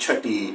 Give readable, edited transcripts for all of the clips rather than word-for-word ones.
6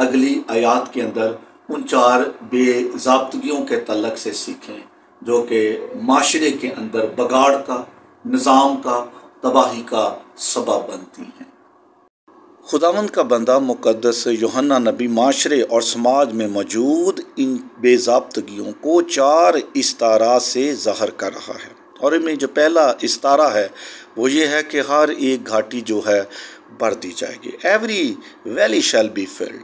اگلی آیات کے اندر ان 4 بے ضابطگیوں کے تعلق سے سیکھیں جو کہ معاشرے کے اندر بگاڑ کا، نظام کا، تباہی کا سبب بنتی ہیں۔ خداوند کا بندہ مقدس یوحنا نبی معاشرے اور سماج میں موجود ان بے ضابطگیوں کو 4 استعارات سے ظاہر کر رہا ہے، اور ان میں جو پہلا استعارہ ہے وہ یہ ہے کہ ہر ایک گھاٹی جو ہے بھر دی جائے گی۔ Every valley shall be flood.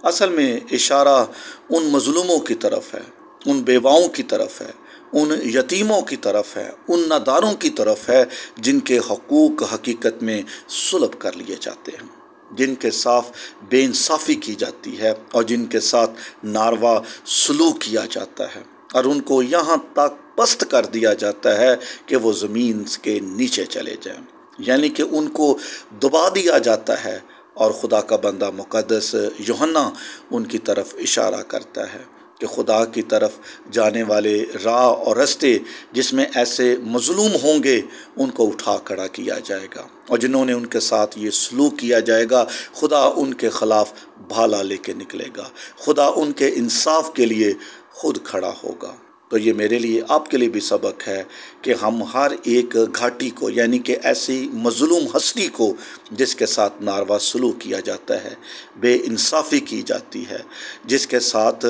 اصل میں اشارہ ان مظلوموں کی طرف ہے، ان بیواؤں کی طرف ہے، ان یتیموں کی طرف ہے، ان ناداروں کی طرف ہے جن کے حقوق حقیقت میں سلب کر لیے جاتے ہیں، جن کے صاف بے انصافی کی جاتی ہے اور جن کے ساتھ ناروا سلوک کیا جاتا ہے، اور ان کو یہاں تک پست کر دیا جاتا ہے کہ وہ زمین کے نیچے چلے جائیں، یعنی کہ ان کو دبا دیا جاتا ہے۔ اور خدا کا بندہ مقدس یوحنا ان کی طرف اشارہ کرتا ہے کہ خدا کی طرف جانے والے راہ اور رستے جس میں ایسے مظلوم ہوں گے ان کو اٹھا کھڑا کیا جائے گا، اور جنہوں نے ان کے ساتھ یہ سلوک کیا جائے گا خدا ان کے خلاف بھالا لے کے نکلے گا، خدا ان کے انصاف کے لیے خود کھڑا ہوگا۔ تو یہ میرے لیے آپ کے لیے بھی سبق ہے کہ ہم ہر ایک گھاٹی کو، یعنی کہ ایسی مظلوم ہستی کو جس کے ساتھ ناروا سلوک کیا جاتا ہے، بے انصافی کی جاتی ہے، جس کے ساتھ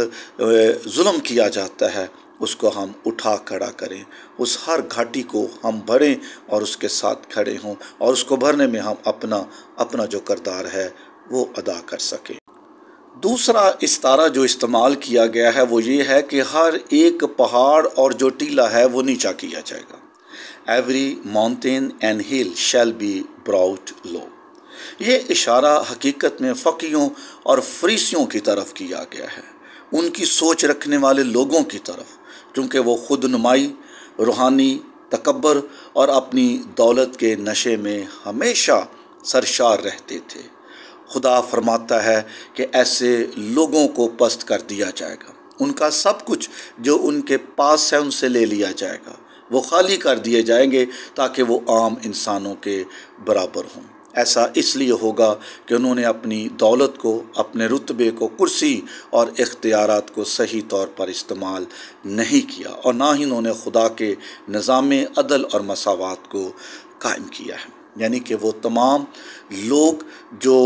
ظلم کیا جاتا ہے، اس کو ہم اٹھا کھڑا کریں، اس ہر گھاٹی کو ہم بھریں اور اس کے ساتھ کھڑے ہوں، اور اس کو بھرنے میں ہم اپنا جو کردار ہے وہ ادا کر سکیں۔ دوسرا استعارہ جو استعمال کیا گیا ہے وہ یہ ہے کہ ہر ایک پہاڑ اور جو ٹیلا ہے وہ نیچا کیا جائے گا۔ ایوری ماؤنٹین اینڈ ہل شیل بی براؤٹ لو۔ یہ اشارہ حقیقت میں فقیوں اور فریسیوں کی طرف کیا گیا ہے، ان کی سوچ رکھنے والے لوگوں کی طرف، کیونکہ وہ خود نمائی، روحانی تکبر اور اپنی دولت کے نشے میں ہمیشہ سرشار رہتے تھے۔ خدا فرماتا ہے کہ ایسے لوگوں کو پست کر دیا جائے گا، ان کا سب کچھ جو ان کے پاس ہے ان سے لے لیا جائے گا، وہ خالی کر دیے جائیں گے تاکہ وہ عام انسانوں کے برابر ہوں۔ ایسا اس لیے ہوگا کہ انہوں نے اپنی دولت کو، اپنے رتبے کو، کرسی اور اختیارات کو صحیح طور پر استعمال نہیں کیا، اور نہ ہی انہوں نے خدا کے نظام عدل اور مساوات کو قائم کیا ہے۔ یعنی کہ وہ تمام لوگ جو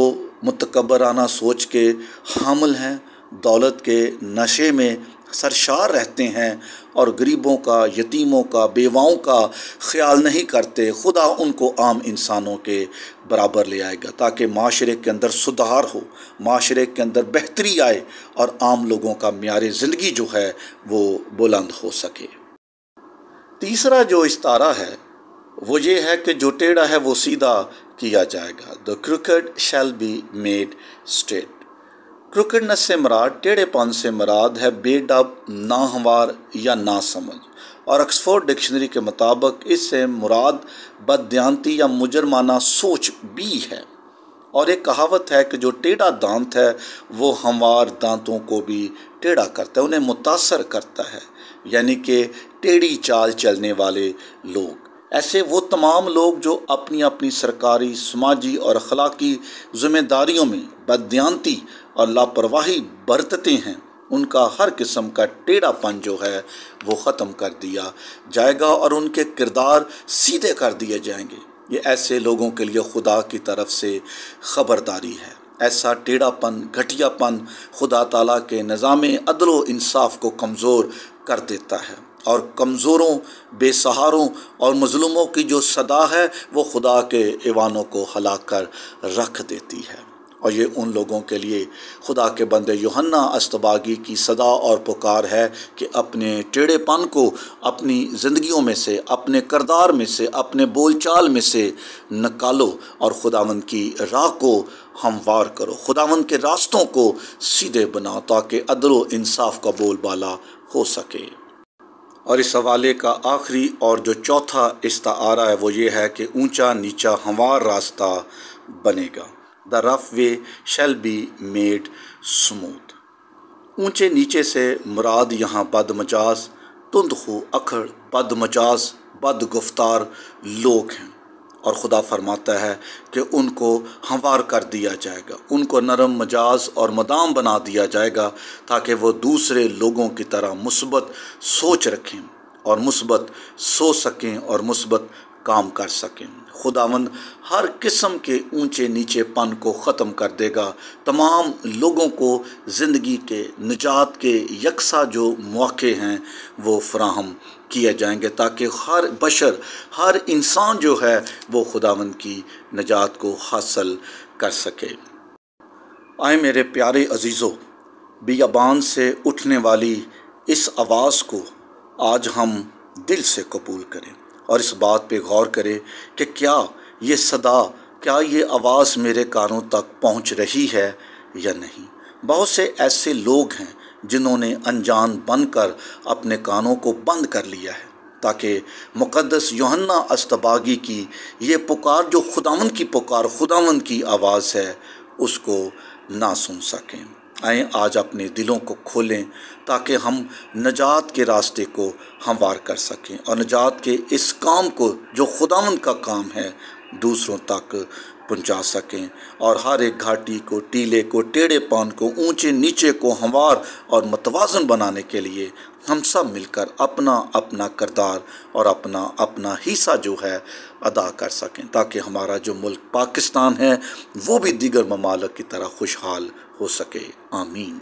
متکبرانہ سوچ کے حامل ہیں، دولت کے نشے میں سرشار رہتے ہیں اور غریبوں کا، یتیموں کا، بیواؤں کا خیال نہیں کرتے، خدا ان کو عام انسانوں کے برابر لے آئے گا تاکہ معاشرے کے اندر سدھار ہو، معاشرے کے اندر بہتری آئے اور عام لوگوں کا معیار زندگی جو ہے وہ بلند ہو سکے۔ تیسرا جو استعارہ ہے وہ یہ ہے کہ جو ٹیڑھا ہے وہ سیدھا کیا جائے گا۔ The crooked shall be made straight۔ کروکڈنس سے مراد، ٹیڑھے پن سے مراد ہے بے ڈب، ناہموار یا ناسمجھ، اور آکسفورڈ ڈکشنری کے مطابق اس سے مراد بددیانتی یا مجرمانہ سوچ بھی ہے۔ اور ایک کہاوت ہے کہ جو ٹیڑھا دانت ہے وہ ہموار دانتوں کو بھی ٹیڑھا کرتا ہے، انہیں متاثر کرتا ہے، یعنی کہ ٹیڑھی چال چلنے والے لوگ، ایسے وہ تمام لوگ جو اپنی اپنی سرکاری، سماجی اور اخلاقی ذمہ داریوں میں بددیانتی اور لاپرواہی برتتے ہیں، ان کا ہر قسم کا ٹیڑھا پن جو ہے وہ ختم کر دیا جائے گا اور ان کے کردار سیدھے کر دیے جائیں گے۔ یہ ایسے لوگوں کے لیے خدا کی طرف سے خبرداری ہے۔ ایسا ٹیڑھا پن، گھٹیا پن خدا تعالیٰ کے نظام عدل و انصاف کو کمزور کر دیتا ہے، اور کمزوروں، بے سہاروں اور مظلوموں کی جو صدا ہے وہ خدا کے ایوانوں کو ہلا کر رکھ دیتی ہے۔ اور یہ ان لوگوں کے لیے خدا کے بندے یوحنا اصطباغی کی صدا اور پکار ہے کہ اپنے ٹیڑھے پن کو اپنی زندگیوں میں سے، اپنے کردار میں سے، اپنے بول چال میں سے نکالو اور خداوند کی راہ کو ہموار کرو، خداوند کے راستوں کو سیدھے بناؤ تاکہ عدل و انصاف کا بول بالا ہو سکے۔ اور اس حوالے کا آخری اور جو چوتھا استعارہ ہے وہ یہ ہے کہ اونچا نیچا ہموار راستہ بنے گا۔ The rough way shall be made smooth۔ اونچے نیچے سے مراد یہاں بد مجاز، تند خو اکھڑ، بد مجاز، بد گفتار لوگ ہیں، اور خدا فرماتا ہے کہ ان کو ہموار کر دیا جائے گا، ان کو نرم مزاج اور مدام بنا دیا جائے گا، تاکہ وہ دوسرے لوگوں کی طرح مثبت سوچ رکھیں اور مثبت سوچ سکیں اور مثبت کام کر سکیں۔ خداوند ہر قسم کے اونچے نیچے پن کو ختم کر دے گا، تمام لوگوں کو زندگی کے نجات کے یکساں جو مواقع ہیں وہ فراہم کیے جائیں گے، تاکہ ہر بشر، ہر انسان جو ہے وہ خداوند کی نجات کو حاصل کر سکے۔ آئے میرے پیارے عزیزو، بیابان سے اٹھنے والی اس آواز کو آج ہم دل سے قبول کریں اور اس بات پہ غور کریں کہ کیا یہ صدا، کیا یہ آواز میرے کانوں تک پہنچ رہی ہے یا نہیں۔ بہت سے ایسے لوگ ہیں جنہوں نے انجان بن کر اپنے کانوں کو بند کر لیا ہے، تاکہ مقدس یوحنا اصطباغی کی یہ پکار، جو خداوند کی پکار، خداوند کی آواز ہے، اس کو نہ سن سکیں۔ آئیں آج اپنے دلوں کو کھولیں تاکہ ہم نجات کے راستے کو ہموار کر سکیں اور نجات کے اس کام کو، جو خداوند کا کام ہے، دوسروں تک پہنچا سکیں، اور ہر ایک گھاٹی کو، ٹیلے کو، ٹیڑھے پان کو، اونچے نیچے کو ہموار اور متوازن بنانے کے لیے ہم سب مل کر اپنا اپنا کردار اور اپنا اپنا حصہ جو ہے ادا کر سکیں، تاکہ ہمارا جو ملک پاکستان ہے وہ بھی دیگر ممالک کی طرح خوشحال ہو سکے۔ آمین۔